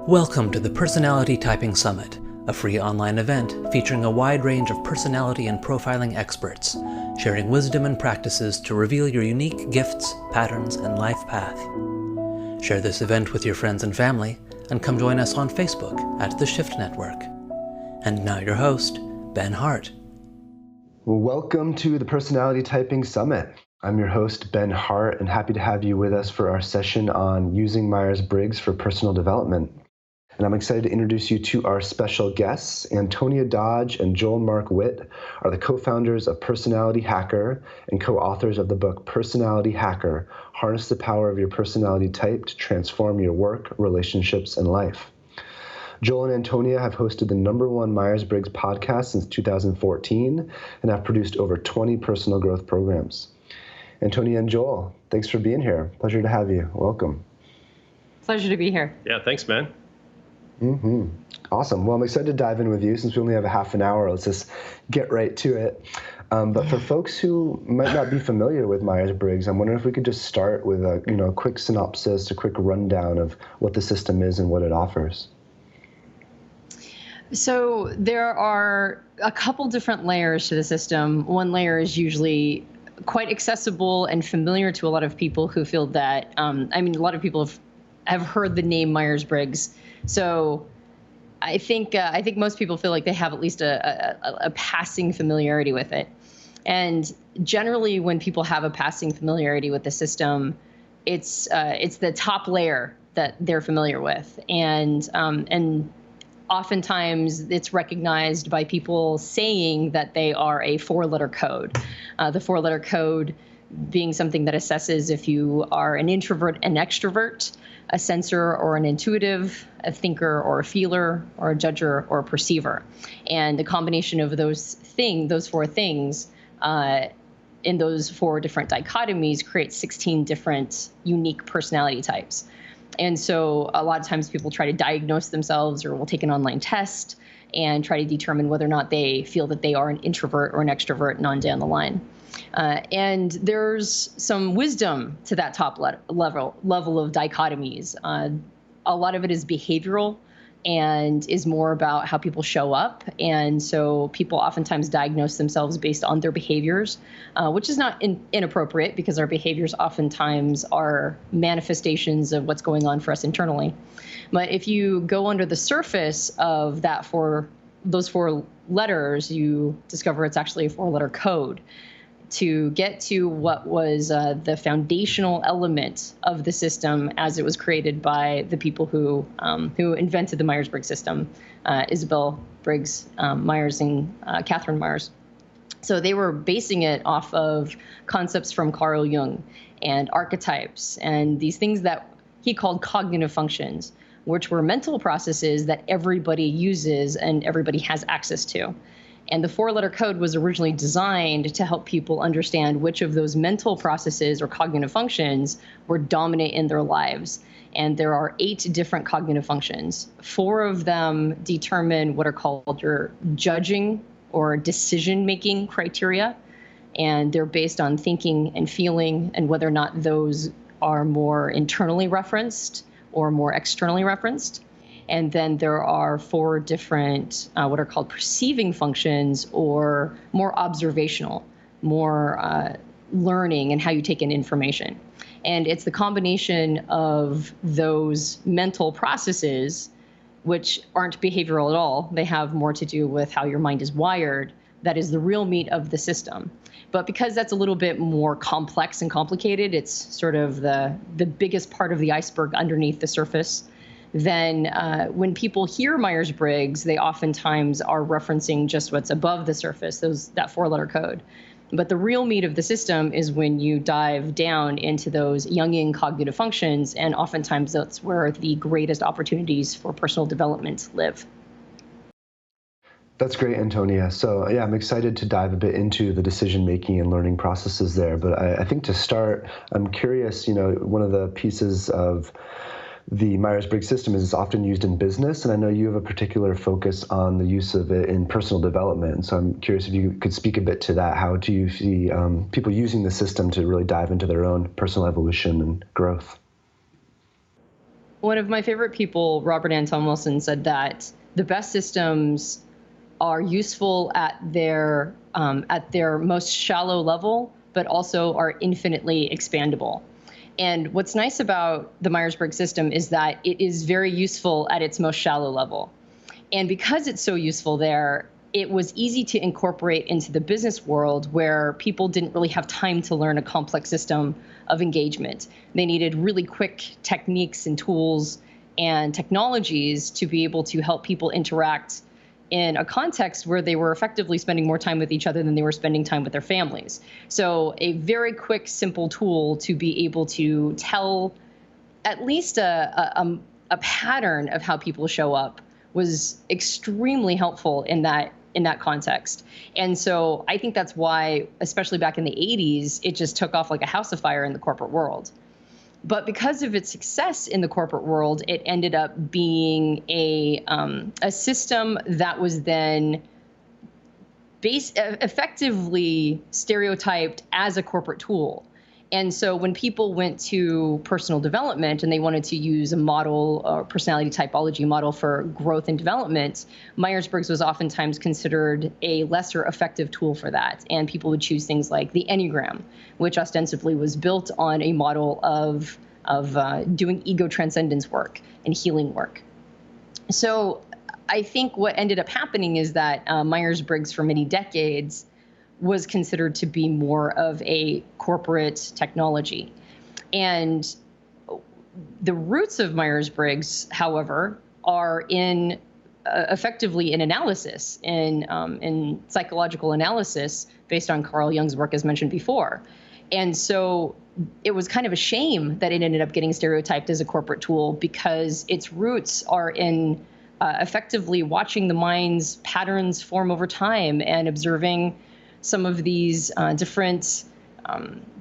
Welcome to the Personality Typing Summit, a free online event featuring a wide range of personality and profiling experts, sharing wisdom and practices to reveal your unique gifts, patterns, and life path. Share this event with your friends and family, and come join us on Facebook at The Shift Network. And now your host, Ben Hart. Welcome to the Personality Typing Summit. I'm your host, Ben Hart, and happy to have you with us for our session on using Myers-Briggs for personal development. And I'm excited to introduce you to our special guests. Antonia Dodge and Joel Mark Witt are the co-founders of Personality Hacker and co-authors of the book Personality Hacker: Harness the Power of Your Personality Type to Transform Your Work, Relationships, and Life. Joel and Antonia have hosted the #1 Myers-Briggs podcast since 2014 and have produced over 20 personal growth programs. Antonia and Joel, thanks for being here. Pleasure to have you. Welcome. Pleasure to be here. Yeah, thanks, man. Awesome. Well, I'm excited to dive in with you. Since we only have a half an hour, let's just get right to it. But for folks who might not be familiar with Myers-Briggs, I'm wondering if we could just start with a quick synopsis, a quick rundown of what the system is and what it offers. So there are a couple different layers to the system. One layer is usually quite accessible and familiar to a lot of people who feel that, a lot of people have heard the name Myers-Briggs. So I think most people feel like they have at least a passing familiarity with it. And generally, when people have a passing familiarity with the system, it's the top layer that they're familiar with, and oftentimes it's recognized by people saying that they are a four-letter code. The four-letter code being something that assesses if you are an introvert, an extrovert, a sensor or an intuitive, a thinker or a feeler, or a judger or a perceiver. And the combination of those four things, in those four different dichotomies, creates 16 different unique personality types. And so a lot of times people try to diagnose themselves or will take an online test and try to determine whether or not they feel that they are an introvert or an extrovert and on down the line. And there's some wisdom to that top level of dichotomies. A lot of it is behavioral and is more about how people show up. And so people oftentimes diagnose themselves based on their behaviors, which is not inappropriate because our behaviors oftentimes are manifestations of what's going on for us internally. But if you go under the surface of those four letters, you discover it's actually a four-letter code. To get to what was the foundational element of the system as it was created by the people who invented the Myers-Briggs system, Isabel Briggs Myers and Catherine Myers. So they were basing it off of concepts from Carl Jung and archetypes and these things that he called cognitive functions, which were mental processes that everybody uses and everybody has access to. And the four-letter code was originally designed to help people understand which of those mental processes or cognitive functions were dominant in their lives. And there are 8 different cognitive functions. 4 of them determine what are called your judging or decision-making criteria. And they're based on thinking and feeling and whether or not those are more internally referenced or more externally referenced. And then there are 4 different what are called perceiving functions, or more observational, more learning and how you take in information. And it's the combination of those mental processes, which aren't behavioral at all. They have more to do with how your mind is wired. That is the real meat of the system. But because that's a little bit more complex and complicated, it's sort of the biggest part of the iceberg underneath the surface. Then when people hear Myers-Briggs, they oftentimes are referencing just what's above the surface, that four-letter code. But the real meat of the system is when you dive down into those Jungian cognitive functions, and oftentimes that's where the greatest opportunities for personal development live. That's great, Antonia. So yeah, I'm excited to dive a bit into the decision-making and learning processes there. But I think to start, I'm curious, one of the pieces of the Myers-Briggs system is often used in business, and I know you have a particular focus on the use of it in personal development. So I'm curious if you could speak a bit to that. How do you see people using the system to really dive into their own personal evolution and growth? One of my favorite people, Robert Anton Wilson, said that the best systems are useful at their most shallow level, but also are infinitely expandable. And what's nice about the Myers-Briggs system is that it is very useful at its most shallow level. And because it's so useful there, it was easy to incorporate into the business world where people didn't really have time to learn a complex system of engagement. They needed really quick techniques and tools and technologies to be able to help people interact in a context where they were effectively spending more time with each other than they were spending time with their families. So a very quick, simple tool to be able to tell at least a pattern of how people show up was extremely helpful in that context. And so I think that's why, especially back in the 80s, it just took off like a house of fire in the corporate world. But because of its success in the corporate world, it ended up being a system that was then effectively stereotyped as a corporate tool. And so when people went to personal development and they wanted to use a model or personality typology model for growth and development, Myers-Briggs was oftentimes considered a lesser effective tool for that. And people would choose things like the Enneagram, which ostensibly was built on a model of doing ego transcendence work and healing work. So I think what ended up happening is that Myers-Briggs for many decades was considered to be more of a corporate technology. And the roots of Myers-Briggs, however, are in effectively in analysis, in psychological analysis based on Carl Jung's work, as mentioned before. And so it was kind of a shame that it ended up getting stereotyped as a corporate tool because its roots are in effectively watching the mind's patterns form over time and observing some of these different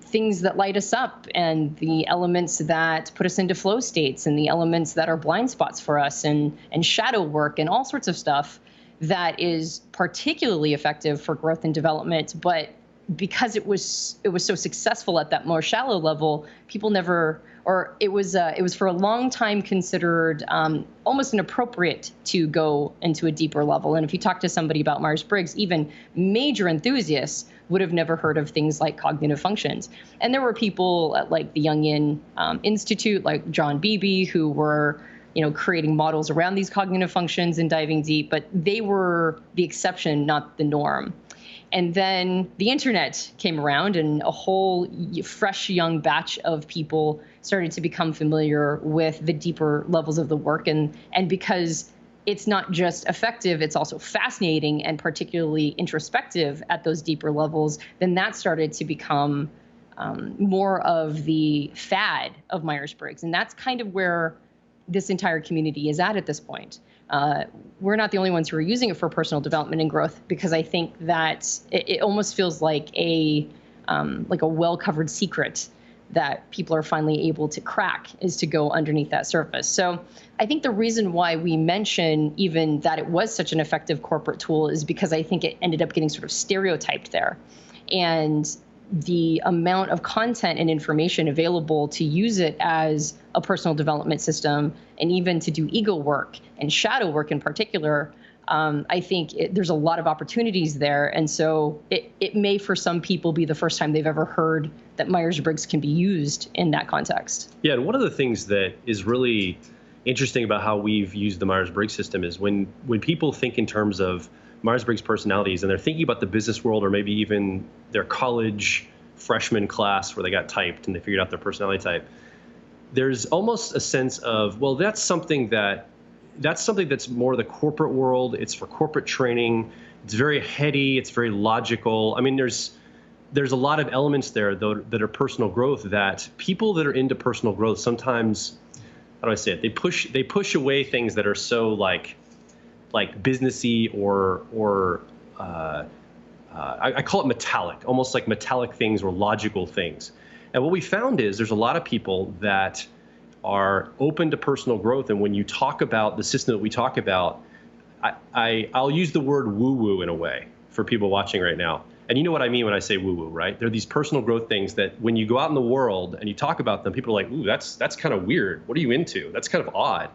things that light us up and the elements that put us into flow states and the elements that are blind spots for us and shadow work and all sorts of stuff that is particularly effective for growth and development. But because it was so successful at that more shallow level, people never, or it was for a long time considered almost inappropriate to go into a deeper level. And if you talk to somebody about Myers-Briggs, even major enthusiasts would have never heard of things like cognitive functions. And there were people at like the Jungian Institute, like John Beebe, who were creating models around these cognitive functions and diving deep, but they were the exception, not the norm. And then the internet came around and a whole fresh young batch of people started to become familiar with the deeper levels of the work. And because it's not just effective, it's also fascinating and particularly introspective at those deeper levels, then that started to become more of the fad of Myers-Briggs. And that's kind of where this entire community is at this point. We're not the only ones who are using it for personal development and growth, because I think that it almost feels like a well-covered secret that people are finally able to crack is to go underneath that surface. So I think the reason why we mention even that it was such an effective corporate tool is because I think it ended up getting sort of stereotyped there. And the amount of content and information available to use it as a personal development system and even to do ego work and shadow work in particular, I think there's a lot of opportunities there. And so it may, for some people, be the first time they've ever heard that Myers-Briggs can be used in that context. Yeah, and one of the things that is really interesting about how we've used the Myers-Briggs system is when people think in terms of Myers-Briggs personalities and they're thinking about the business world or maybe even their college freshman class where they got typed and they figured out their personality type, there's almost a sense of, well, that's something that's more the corporate world. It's for corporate training. It's very heady. It's very logical. I mean, there's a lot of elements there, though, that are personal growth that people that are into personal growth sometimes, how do I say it? They push away things that are so like businessy or I call it metallic, almost like metallic things or logical things. And what we found is there's a lot of people that are open to personal growth. And when you talk about the system that we talk about, I'll use the word woo-woo in a way for people watching right now. And you know what I mean when I say woo-woo, right? They're these personal growth things that when you go out in the world and you talk about them, people are like, ooh, that's kind of weird. What are you into? That's kind of odd.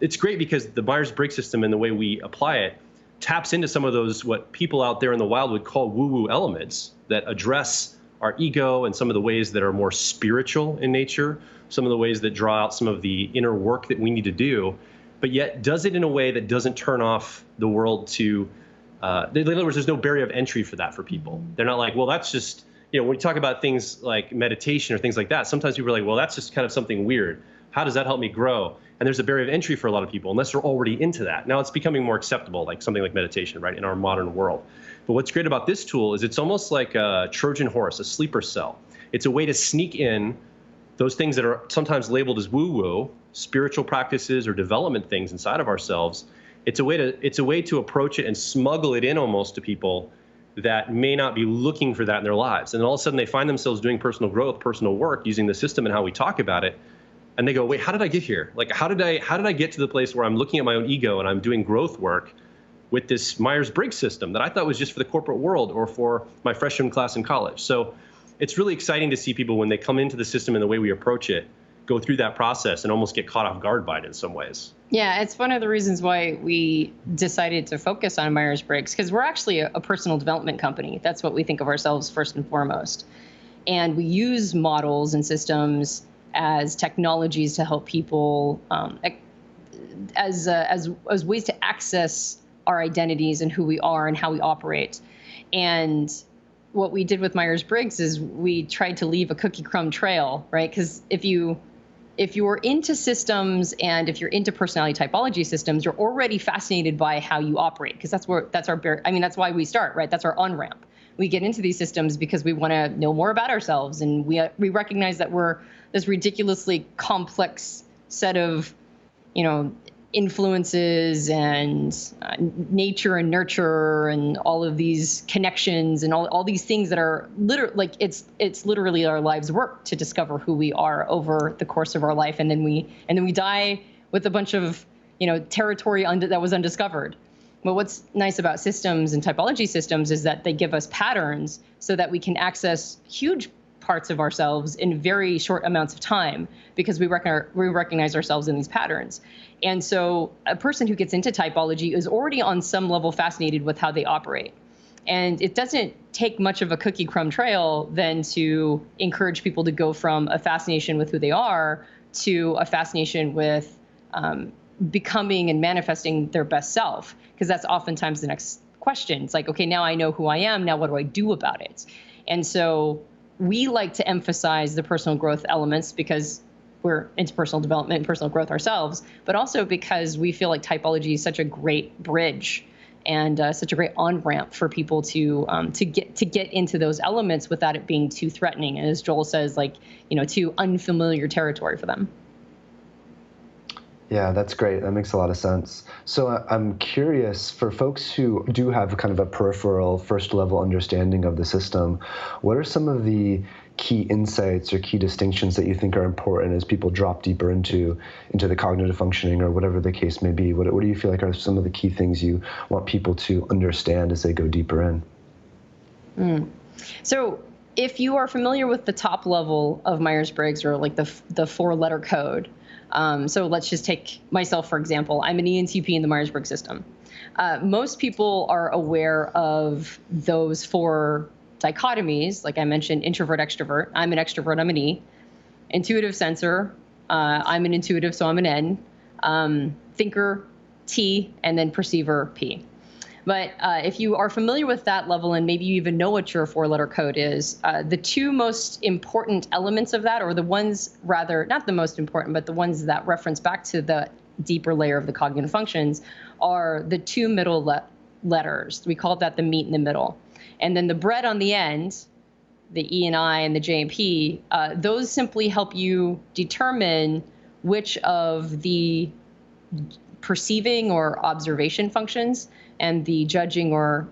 It's great because the Myers-Briggs system and the way we apply it taps into some of those what people out there in the wild would call woo-woo elements that address our ego and some of the ways that are more spiritual in nature, some of the ways that draw out some of the inner work that we need to do, but yet does it in a way that doesn't turn off the world to, in other words, there's no barrier of entry for that for people. They're not like, well, that's just, when you talk about things like meditation or things like that, sometimes people are like, well, that's just kind of something weird. How does that help me grow? And there's a barrier of entry for a lot of people unless they're already into that. Now it's becoming more acceptable, like something like meditation, right, in our modern world. But what's great about this tool is it's almost like a Trojan horse, a sleeper cell. It's a way to sneak in those things that are sometimes labeled as woo-woo, spiritual practices or development things inside of ourselves. It's a way to approach it and smuggle it in almost to people that may not be looking for that in their lives. And then all of a sudden they find themselves doing personal growth, personal work, using the system and how we talk about it. And they go, wait, how did I get here? Like, how did I get to the place where I'm looking at my own ego and I'm doing growth work with this Myers-Briggs system that I thought was just for the corporate world or for my freshman class in college? So it's really exciting to see people when they come into the system and the way we approach it, go through that process and almost get caught off guard by it in some ways. Yeah, it's one of the reasons why we decided to focus on Myers-Briggs, because we're actually a personal development company. That's what we think of ourselves first and foremost. And we use models and systems as technologies to help people as ways to access our identities and who we are and how we operate. And what we did with Myers-Briggs is we tried to leave a cookie crumb trail, right? Because if you're into systems and if you're into personality typology systems, you're already fascinated by how you operate, because that's why we start, right? That's our on-ramp. We get into these systems because we want to know more about ourselves, and we recognize that we're this ridiculously complex set of, influences and nature and nurture and all of these connections and all these things that are literally it's literally our life's work to discover who we are over the course of our life, and then we die with a bunch of territory that was undiscovered. But what's nice about systems and typology systems is that they give us patterns so that we can access huge parts of ourselves in very short amounts of time, because we recognize ourselves in these patterns. And so a person who gets into typology is already on some level fascinated with how they operate. And it doesn't take much of a cookie crumb trail then to encourage people to go from a fascination with who they are to a fascination with becoming and manifesting their best self, because that's oftentimes the next question. It's like, okay, now I know who I am. Now what do I do about it? And so we like to emphasize the personal growth elements because we're into personal development and personal growth ourselves, but also because we feel like typology is such a great bridge and such a great on-ramp for people to get into those elements without it being too threatening. And as Joel says, too unfamiliar territory for them. Yeah, that's great. That makes a lot of sense. So I'm curious, for folks who do have kind of a peripheral first level understanding of the system, what are some of the key insights or key distinctions that you think are important as people drop deeper into the cognitive functioning or whatever the case may be? What do you feel like are some of the key things you want people to understand as they go deeper in? So if you are familiar with the top level of Myers-Briggs, or like the 4-letter code, so let's just take myself, for example. I'm an ENTP in the Myers-Briggs system. Most people are aware of those 4 dichotomies. Like I mentioned, introvert, extrovert. I'm an extrovert, I'm an E. Intuitive sensor. I'm an intuitive, so I'm an N. Thinker, T, and then perceiver, P. But if you are familiar with that level, and maybe you even know what your 4-letter code is, the 2 most important elements of that, or the ones rather, not the most important, but the ones that reference back to the deeper layer of the cognitive functions, are the 2 middle letters. We call that the meat in the middle. And then the bread on the end, the E and I and the J and P, those simply help you determine which of the perceiving or observation functions and the judging or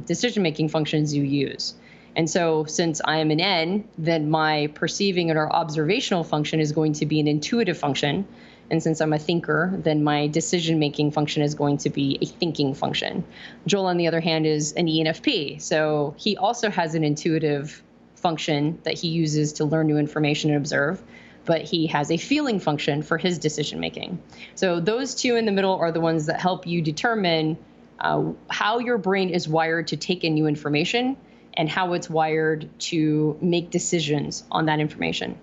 decision-making functions you use. And so since I am an N, then my perceiving or observational function is going to be an intuitive function. And since I'm a thinker, then my decision-making function is going to be a thinking function. Joel, on the other hand, is an ENFP. So he also has an intuitive function that he uses to learn new information and observe, but he has a feeling function for his decision-making. So those two in the middle are the ones that help you determine how your brain is wired to take in new information and how it's wired to make decisions on that information.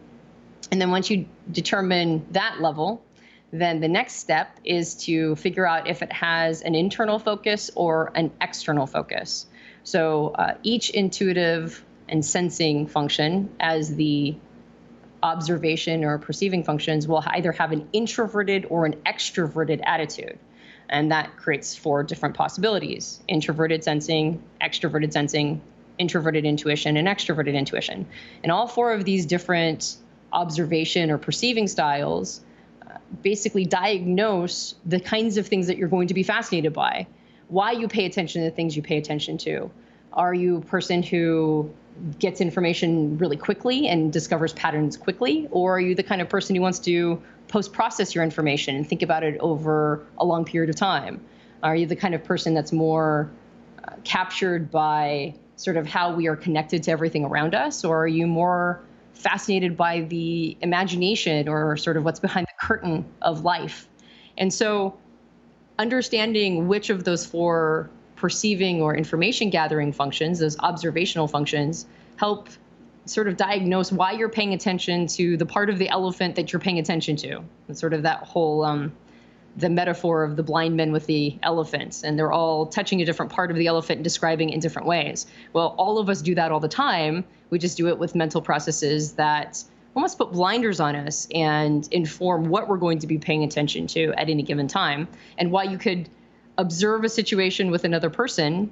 And then once you determine that level, then the next step is to figure out if it has an internal focus or an external focus. So each intuitive and sensing function, as the observation or perceiving functions, will either have an introverted or an extroverted attitude. And that creates 4 different possibilities: introverted sensing, extroverted sensing, introverted intuition, and extroverted intuition. And all 4 of these different observation or perceiving styles basically diagnose the kinds of things that you're going to be fascinated by, why you pay attention to the things you pay attention to. Are you a person who gets information really quickly and discovers patterns quickly? Or are you the kind of person who wants to post-process your information and think about it over a long period of time? Are you the kind of person that's more captured by sort of how we are connected to everything around us? Or are you more fascinated by the imagination or sort of what's behind the curtain of life? And so understanding which of those 4 perceiving or information gathering functions, those observational functions, help sort of diagnose why you're paying attention to the part of the elephant that you're paying attention to. And sort of that whole, the metaphor of the blind men with the elephants, and they're all touching a different part of the elephant and describing it in different ways. Well, all of us do that all the time. We just do it with mental processes that almost put blinders on us and inform what we're going to be paying attention to at any given time, and why you could observe a situation with another person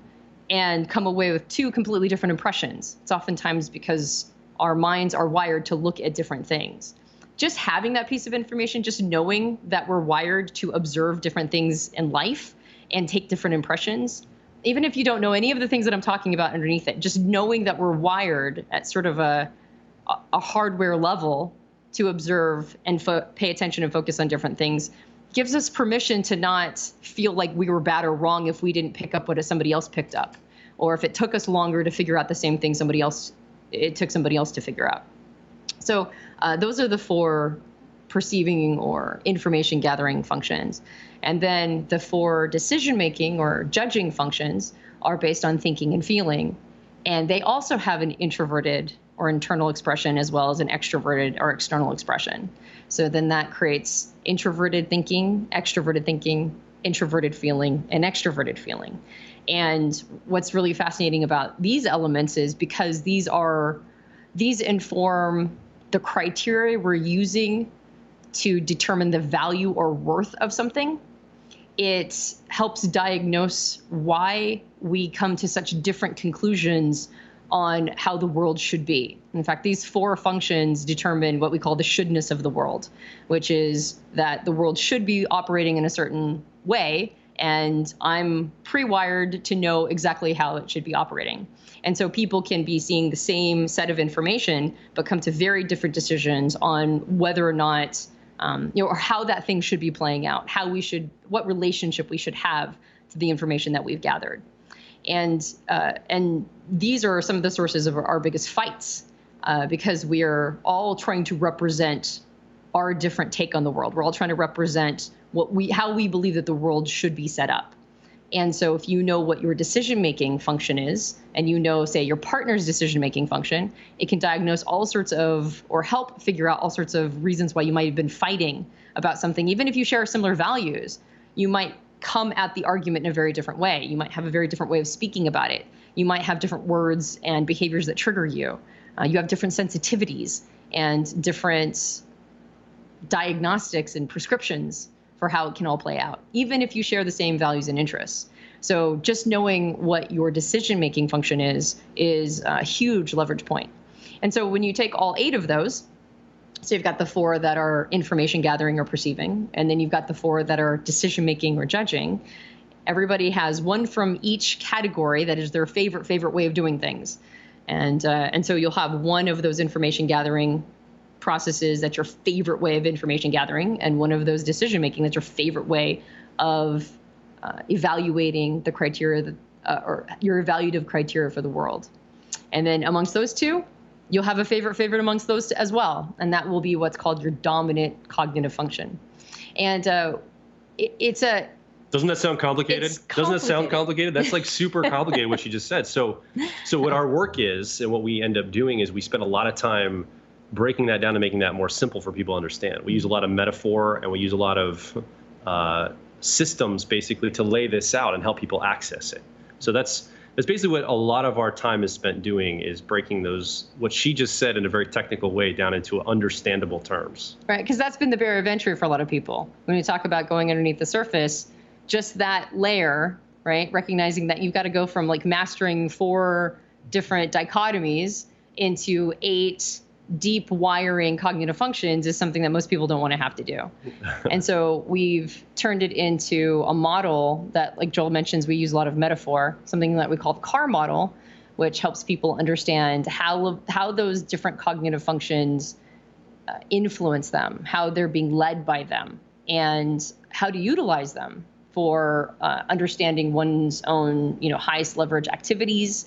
and come away with 2 completely different impressions. It's oftentimes because our minds are wired to look at different things. Just having that piece of information, just knowing that we're wired to observe different things in life and take different impressions, even if you don't know any of the things that I'm talking about underneath it, just knowing that we're wired at sort of a hardware level to observe and pay attention and focus on different things gives us permission to not feel like we were bad or wrong if we didn't pick up what somebody else picked up, or if it took us longer to figure out the same thing it took somebody else to figure out. So those are the 4 perceiving or information gathering functions. And then the 4 decision-making or judging functions are based on thinking and feeling. And they also have an introverted or internal expression as well as an extroverted or external expression. So then that creates introverted thinking, introverted feeling, and extroverted feeling. And what's really fascinating about these elements is because these inform the criteria we're using to determine the value or worth of something. It helps diagnose why we come to such different conclusions on how the world should be. In fact, these 4 functions determine what we call the shouldness of the world, which is that the world should be operating in a certain way, and I'm pre-wired to know exactly how it should be operating. And so people can be seeing the same set of information, but come to very different decisions on whether or not, or how that thing should be playing out, what relationship we should have to the information that we've gathered. And these are some of the sources of our biggest fights, because we are all trying to represent our different take on the world. We're all trying to represent how we believe that the world should be set up. And so if you know what your decision-making function is, and you know, say, your partner's decision-making function, it can diagnose all sorts of, or help figure out all sorts of reasons why you might have been fighting about something. Even if you share similar values, you might come at the argument in a very different way. You might have a very different way of speaking about it. You might have different words and behaviors that trigger you. You have different sensitivities and different diagnostics and prescriptions for how it can all play out, even if you share the same values and interests. So just knowing what your decision-making function is a huge leverage point. And so when you take all 8 of those, so you've got the 4 that are information gathering or perceiving, and then you've got the 4 that are decision-making or judging. Everybody has one from each category that is their favorite way of doing things. And so you'll have one of those information gathering processes that's your favorite way of information gathering, and one of those decision making that's your favorite way of evaluating the criteria that, or your evaluative criteria for the world. And then amongst those two, you'll have a favorite amongst those as well, and that will be what's called your dominant cognitive function. And it's a Doesn't that sound complicated? Doesn't that sound complicated? That's like super complicated what you just said. So what our work is, and what we end up doing is we spend a lot of time breaking that down and making that more simple for people to understand. We use a lot of metaphor, and we use a lot of systems basically to lay this out and help people access it. So that's basically what a lot of our time is spent doing, is breaking those, what she just said in a very technical way, down into understandable terms. Right, because that's been the barrier of entry for a lot of people. When you talk about going underneath the surface, just that layer, right, recognizing that you've got to go from like mastering 4 different dichotomies into 8 deep wiring cognitive functions is something that most people don't want to have to do. And so we've turned it into a model that, like Joel mentions, we use a lot of metaphor, something that we call the CAR model, which helps people understand how those different cognitive functions influence them, how they're being led by them, and how to utilize them for understanding one's own, highest leverage activities,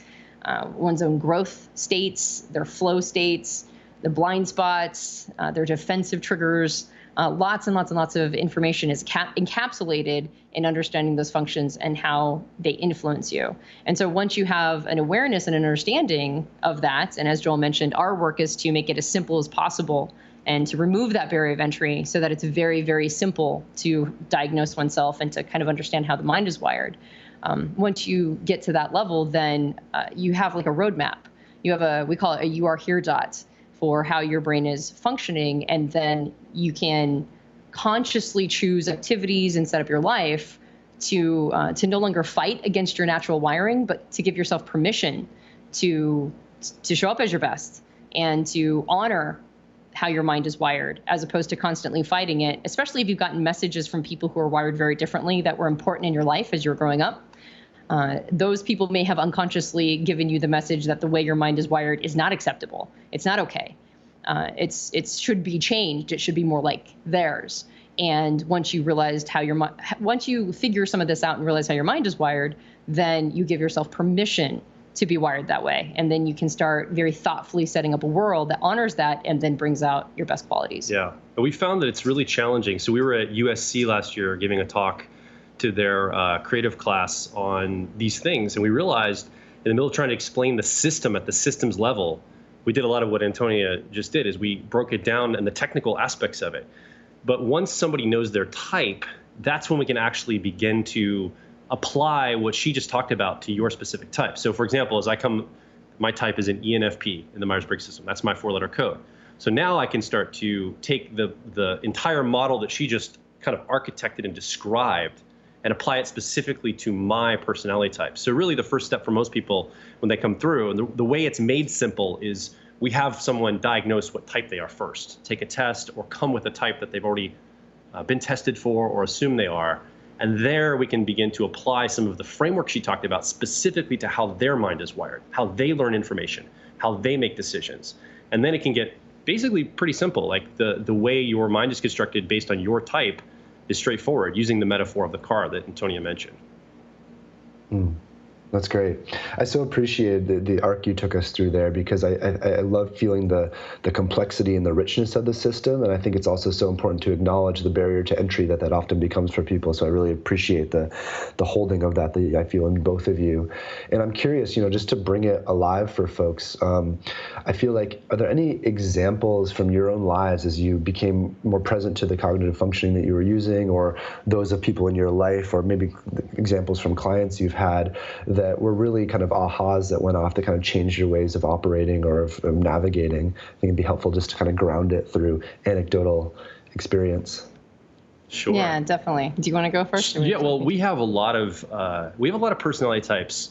one's own growth states, their flow states, the blind spots, their defensive triggers. Lots and lots and lots of information is encapsulated in understanding those functions and how they influence you. And so once you have an awareness and an understanding of that, and as Joel mentioned, our work is to make it as simple as possible and to remove that barrier of entry so that it's very, very simple to diagnose oneself and to kind of understand how the mind is wired. Once you get to that level, then you have like a roadmap. You have we call it a "you are here" dot for how your brain is functioning, and then you can consciously choose activities and set up your life to no longer fight against your natural wiring, but to give yourself permission to show up as your best and to honor how your mind is wired, as opposed to constantly fighting it, especially if you've gotten messages from people who are wired very differently that were important in your life as you were growing up. Those people may have unconsciously given you the message that the way your mind is wired is not acceptable. It's not okay. It should be changed. It should be more like theirs. And once you realized once you figure some of this out and realize how your mind is wired, then you give yourself permission to be wired that way. And then you can start very thoughtfully setting up a world that honors that and then brings out your best qualities. Yeah. And we found that it's really challenging. So we were at USC last year giving a talk to their creative class on these things. And we realized in the middle of trying to explain the system at the systems level, we did a lot of what Antonia just did, is we broke it down and the technical aspects of it. But once somebody knows their type, that's when we can actually begin to apply what she just talked about to your specific type. So for example, my type is an ENFP in the Myers-Briggs system. That's my 4-letter code. So now I can start to take the entire model that she just kind of architected and described and apply it specifically to my personality type. So really the first step for most people when they come through, and the way it's made simple, is we have someone diagnose what type they are first, take a test or come with a type that they've already been tested for or assume they are. And there we can begin to apply some of the framework she talked about specifically to how their mind is wired, how they learn information, how they make decisions. And then it can get basically pretty simple. Like the way your mind is constructed based on your type is straightforward, using the metaphor of the car that Antonia mentioned. That's great. I so appreciated the arc you took us through there, because I love feeling the complexity and the richness of the system. And I think it's also so important to acknowledge the barrier to entry that often becomes for people. So I really appreciate the holding of that I feel in both of you. And I'm curious, just to bring it alive for folks, I feel like, are there any examples from your own lives as you became more present to the cognitive functioning that you were using, or those of people in your life, or maybe examples from clients you've had that were really kind of ahas that went off that kind of changed your ways of operating or of navigating? I think it'd be helpful just to kind of ground it through anecdotal experience. Sure. Yeah, definitely. Do you want to go first? Yeah, well, we have a lot of personality types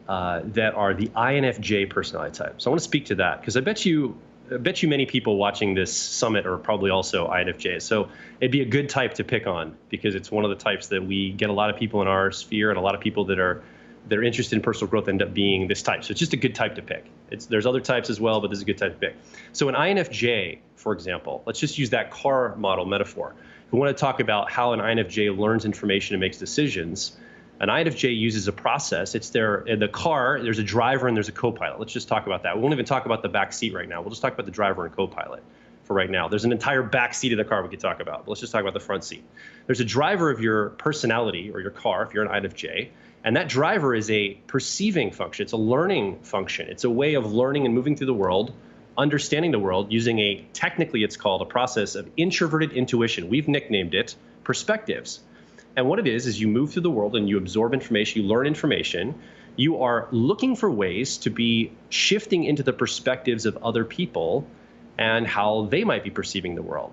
that are the INFJ personality type. So I want to speak to that, because I bet you many people watching this summit are probably also INFJ. So it'd be a good type to pick on, because it's one of the types that we get a lot of people in our sphere and a lot of people that are that are interested in personal growth end up being this type. So it's just a good type to pick. There's other types as well, but this is a good type to pick. So an INFJ, for example, let's just use that car model metaphor. If we want to talk about how an INFJ learns information and makes decisions, an INFJ uses a process. It's in the car, there's a driver and there's a co-pilot. Let's just talk about that. We won't even talk about the back seat right now. We'll just talk about the driver and co-pilot for right now. There's an entire back seat of the car we could talk about. But let's just talk about the front seat. There's a driver of your personality or your car, if you're an INFJ, and that driver is a perceiving function. It's a learning function. It's a way of learning and moving through the world, understanding the world using technically it's called a process of introverted intuition. We've nicknamed it perspectives. And what it is you move through the world and you absorb information, you learn information, you are looking for ways to be shifting into the perspectives of other people and how they might be perceiving the world.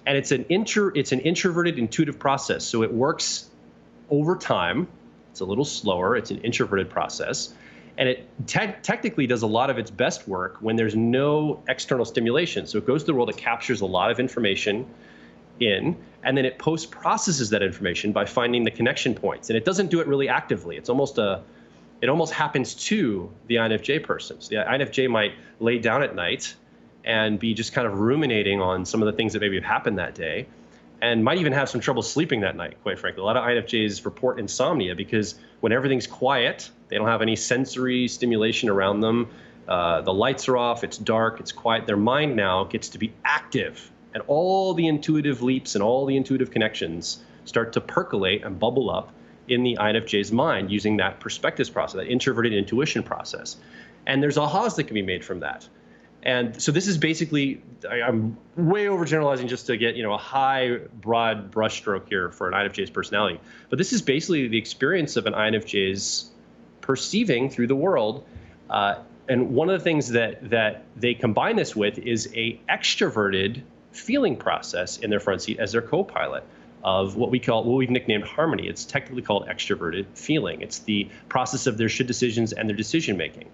And it's an introverted intuitive process. So it works over time. It's a little slower. It's an introverted process. And it technically does a lot of its best work when there's no external stimulation. So it goes through the world, it captures a lot of information in, and then it post-processes that information by finding the connection points. And it doesn't do it really actively. It almost happens to the INFJ person. So the INFJ might lay down at night and be just kind of ruminating on some of the things that maybe have happened that day, and might even have some trouble sleeping that night, quite frankly. A lot of INFJs report insomnia because when everything's quiet, they don't have any sensory stimulation around them, the lights are off, it's dark, it's quiet, their mind now gets to be active. And all the intuitive leaps and all the intuitive connections start to percolate and bubble up in the INFJ's mind using that perspectives process, that introverted intuition process. And there's ahas that can be made from that. And so this is basically, I'm way overgeneralizing just to get a high, broad brushstroke here for an INFJ's personality. But this is basically the experience of an INFJ's perceiving through the world. And one of the things that they combine this with is a extroverted feeling process in their front seat as their co-pilot of what we've nicknamed harmony. It's technically called extroverted feeling. It's the process of their should decisions and their decision making.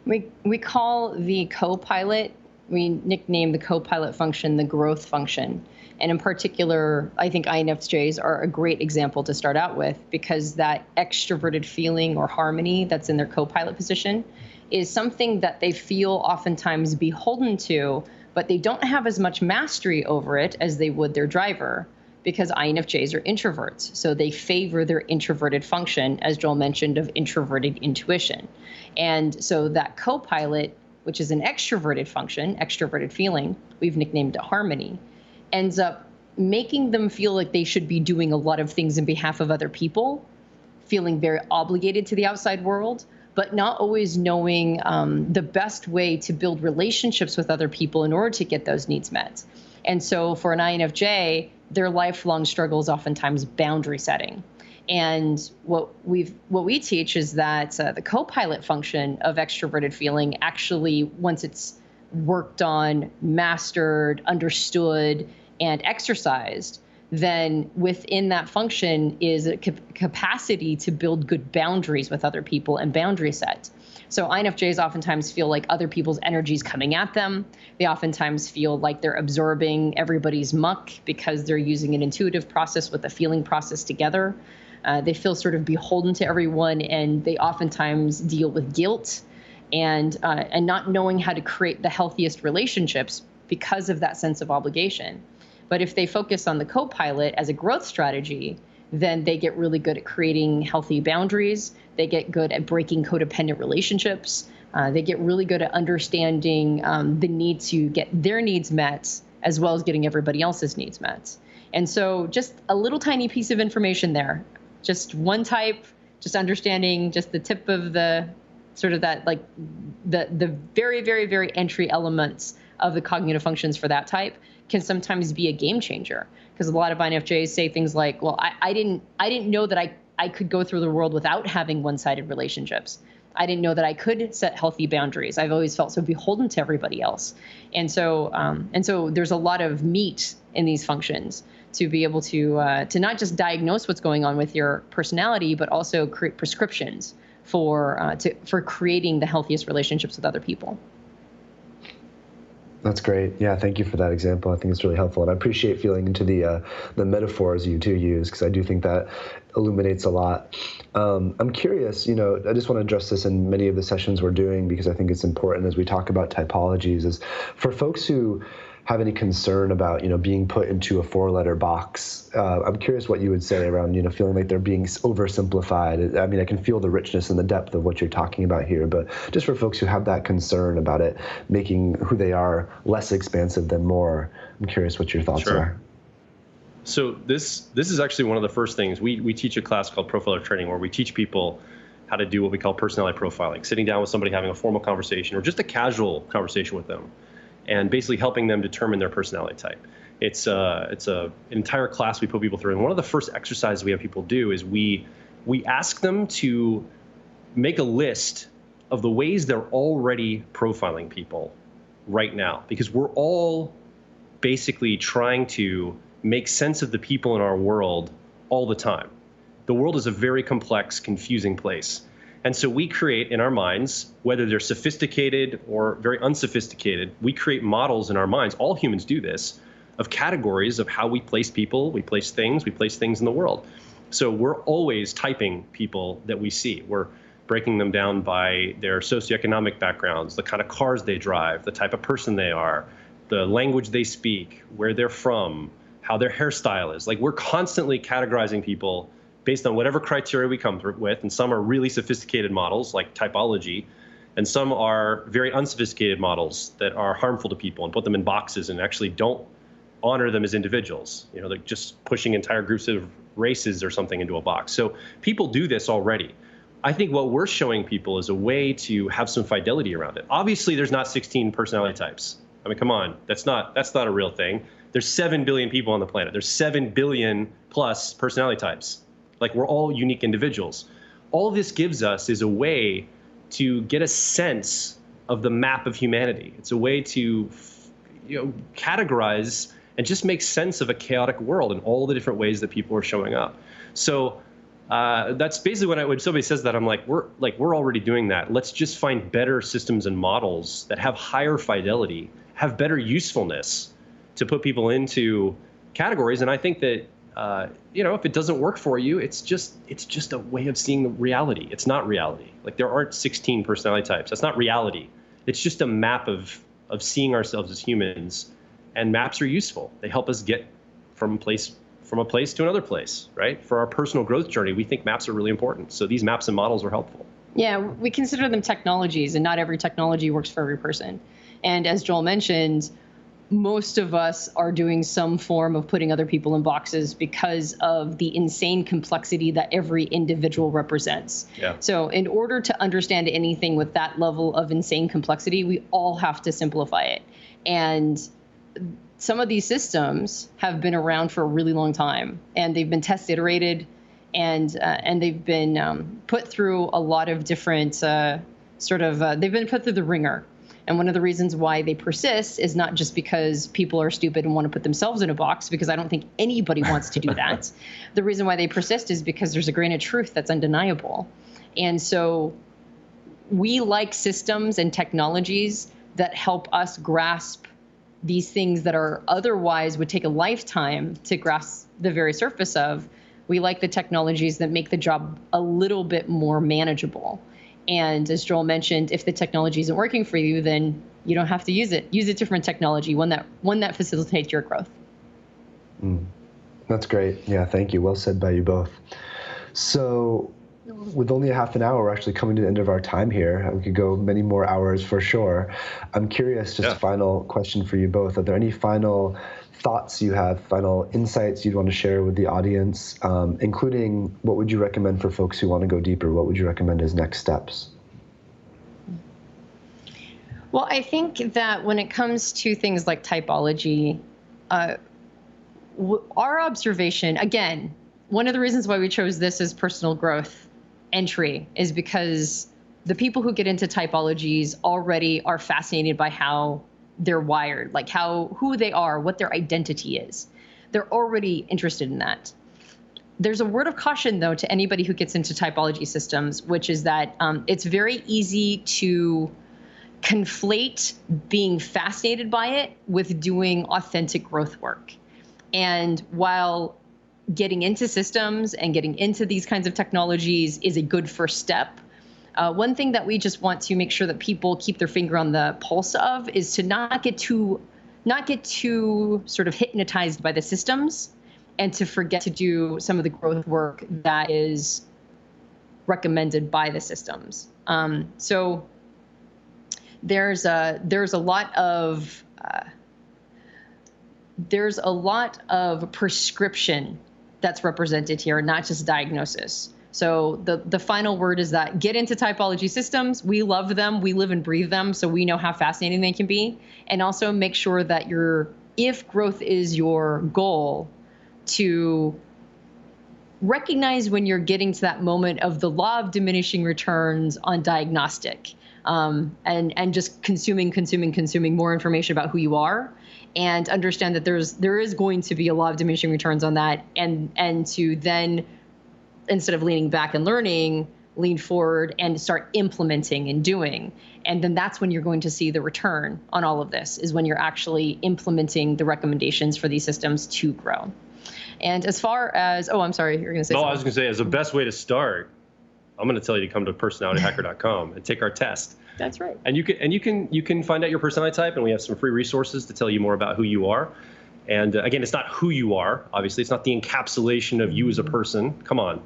We call the co-pilot, we nickname the co-pilot function the growth function. And in particular, I think INFJs are a great example to start out with because that extroverted feeling or harmony that's in their co-pilot position is something that they feel oftentimes beholden to, but they don't have as much mastery over it as they would their driver because INFJs are introverts. So they favor their introverted function, as Joel mentioned, of introverted intuition. And so that co-pilot, which is an extroverted function, extroverted feeling, we've nicknamed it harmony, ends up making them feel like they should be doing a lot of things in behalf of other people, feeling very obligated to the outside world, but not always knowing the best way to build relationships with other people in order to get those needs met. And so for an INFJ, their lifelong struggle is oftentimes boundary setting. And what we teach is that the co-pilot function of extroverted feeling actually, once it's worked on, mastered, understood, and exercised, then within that function is a capacity to build good boundaries with other people and boundary set. So INFJs oftentimes feel like other people's energy is coming at them. They oftentimes feel like they're absorbing everybody's muck because they're using an intuitive process with a feeling process together. They feel sort of beholden to everyone, and they oftentimes deal with guilt and not knowing how to create the healthiest relationships because of that sense of obligation. But if they focus on the co-pilot as a growth strategy, then they get really good at creating healthy boundaries. They get good at breaking codependent relationships. They get really good at understanding the need to get their needs met as well as getting everybody else's needs met. And so just a little tiny piece of information there. Just one type, just understanding just the tip of the sort of that, like the very, very, very entry elements of the cognitive functions for that type can sometimes be a game changer. Because a lot of INFJs say things like, well, I didn't know that I could go through the world without having one-sided relationships. I didn't know that I could set healthy boundaries. I've always felt so beholden to everybody else. And so there's a lot of meat in these functions to be able to not just diagnose what's going on with your personality, but also create prescriptions for creating the healthiest relationships with other people. That's great. Yeah, thank you for that example. I think it's really helpful, and I appreciate feeling into the metaphors you do use, because I do think that illuminates a lot. I'm curious. I just want to address this in many of the sessions we're doing, because I think it's important as we talk about typologies. Is for folks who have any concern about being put into a four-letter box. I'm curious what you would say around feeling like they're being oversimplified. I mean, I can feel the richness and the depth of what you're talking about here, but just for folks who have that concern about it making who they are less expansive than more, I'm curious what your thoughts are. So this is actually one of the first things we teach a class called Profiler Training, where we teach people how to do what we call personality profiling, sitting down with somebody, having a formal conversation or just a casual conversation with them, and basically helping them determine their personality type. It's an entire class we put people through. And one of the first exercises we have people do is we ask them to make a list of the ways they're already profiling people right now, because we're all basically trying to make sense of the people in our world all the time. The world is a very complex, confusing place. And so we create in our minds, whether they're sophisticated or very unsophisticated, we create models in our minds, all humans do this, of categories of how we place people, we place things in the world. So we're always typing people that we see. We're breaking them down by their socioeconomic backgrounds, the kind of cars they drive, the type of person they are, the language they speak, where they're from, how their hairstyle is. Like, we're constantly categorizing people based on whatever criteria we come through with, and some are really sophisticated models like Typology, and some are very unsophisticated models that are harmful to people and put them in boxes and actually don't honor them as individuals. They're just pushing entire groups of races or something into a box. So people do this already. I think what we're showing people is a way to have some fidelity around it. Obviously, there's not 16 personality types. I mean, come on, that's not a real thing. There's 7 billion people on the planet. There's 7 billion plus personality types. Like, we're all unique individuals. All this gives us is a way to get a sense of the map of humanity. It's a way to, categorize and just make sense of a chaotic world and all the different ways that people are showing up. So that's basically when somebody says that, I'm like, we're already doing that. Let's just find better systems and models that have higher fidelity, have better usefulness to put people into categories. And I think that if it doesn't work for you, it's just a way of seeing the reality. It's not reality. Like, there aren't 16 personality types. That's not reality. It's just a map of seeing ourselves as humans, and maps are useful. They help us get from a place to another place, right? For our personal growth journey, we think maps are really important. So these maps and models are helpful. Yeah, we consider them technologies, and not every technology works for every person. And as Joel mentioned, most of us are doing some form of putting other people in boxes because of the insane complexity that every individual represents. Yeah. So in order to understand anything with that level of insane complexity, we all have to simplify it. And some of these systems have been around for a really long time, and they've been test iterated, and they've been put through a lot of different they've been put through the ringer. And one of the reasons why they persist is not just because people are stupid and want to put themselves in a box, because I don't think anybody wants to do that. The reason why they persist is because there's a grain of truth that's undeniable. And so we like systems and technologies that help us grasp these things that are otherwise would take a lifetime to grasp the very surface of. We like the technologies that make the job a little bit more manageable. And as Joel mentioned, if the technology isn't working for you, then you don't have to use it. Use a different technology, one that facilitates your growth. That's great. Yeah, thank you. Well said by you both. So with only a half an hour, we're actually coming to the end of our time here. We could go many more hours for sure. I'm curious, just a final question for you both. Are there any final thoughts you have, final insights you'd want to share with the audience, including what would you recommend for folks who want to go deeper? What would you recommend as next steps? Well, I think that when it comes to things like typology, our observation, again, one of the reasons why we chose this as personal growth entry is because the people who get into typologies already are fascinated by how they're wired, like who they are, what their identity is. They're already interested in that. There's a word of caution, though, to anybody who gets into typology systems, which is that it's very easy to conflate being fascinated by it with doing authentic growth work. And while getting into systems and getting into these kinds of technologies is a good first step, one thing that we just want to make sure that people keep their finger on the pulse of is to not get too sort of hypnotized by the systems, and to forget to do some of the growth work that is recommended by the systems. So there's a lot of prescription that's represented here, not just diagnosis. So the final word is that get into typology systems. We love them. We live and breathe them. So we know how fascinating they can be. And also make sure that if growth is your goal, to recognize when you're getting to that moment of the law of diminishing returns on diagnostic, and just consuming more information about who you are, and understand that there is going to be a law of diminishing returns on that, and to then, instead of leaning back and learning, lean forward and start implementing and doing. And then that's when you're going to see the return on all of this, is when you're actually implementing the recommendations for these systems to grow. And as far as, I'm sorry, you're going to say something. I was going to say, as the best way to start, I'm going to tell you to come to personalityhacker.com and take our test. That's right. And you can find out your personality type, and we have some free resources to tell you more about who you are. And again, it's not who you are. Obviously, it's not the encapsulation of you as a person. Come on.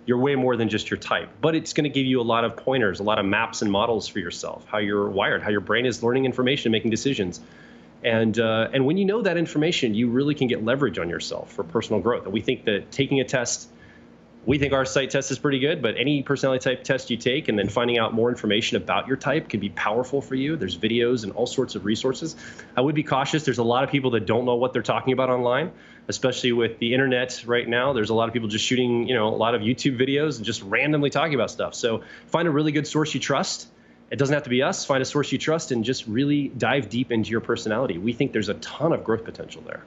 You're way more than just your type. But it's going to give you a lot of pointers, a lot of maps and models for yourself, how you're wired, how your brain is learning information and making decisions. And when you know that information, you really can get leverage on yourself for personal growth. And we think that taking a test, we think our site test is pretty good, but any personality type test you take and then finding out more information about your type can be powerful for you. There's videos and all sorts of resources. I would be cautious. There's a lot of people that don't know what they're talking about online, especially with the internet right now. There's a lot of people just shooting, a lot of YouTube videos and just randomly talking about stuff. So find a really good source you trust. It doesn't have to be us. Find a source you trust and just really dive deep into your personality. We think there's a ton of growth potential there.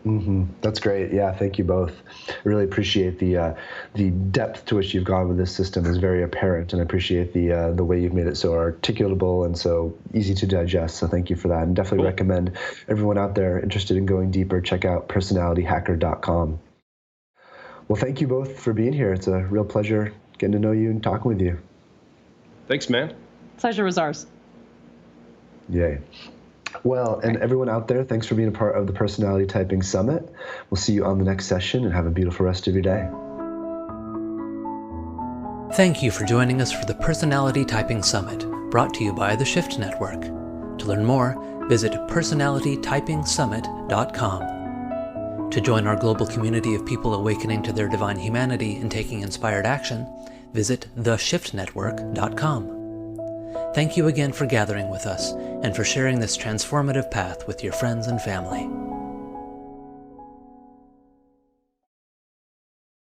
Mm-hmm. That's great. Yeah, thank you both. I really appreciate the depth to which you've gone with this system is very apparent, and I appreciate the way you've made it so articulatable and so easy to digest. So thank you for that, and definitely recommend everyone out there interested in going deeper, check out personalityhacker.com. Well, thank you both for being here. It's a real pleasure getting to know you and talking with you. Thanks, man. Pleasure was ours. Yay. Well, and everyone out there, thanks for being a part of the Personality Typing Summit. We'll see you on the next session, and have a beautiful rest of your day. Thank you for joining us for the Personality Typing Summit, brought to you by the Shift Network. To learn more, visit personalitytypingsummit.com. To join our global community of people awakening to their divine humanity and taking inspired action, visit theshiftnetwork.com. Thank you again for gathering with us and for sharing this transformative path with your friends and family.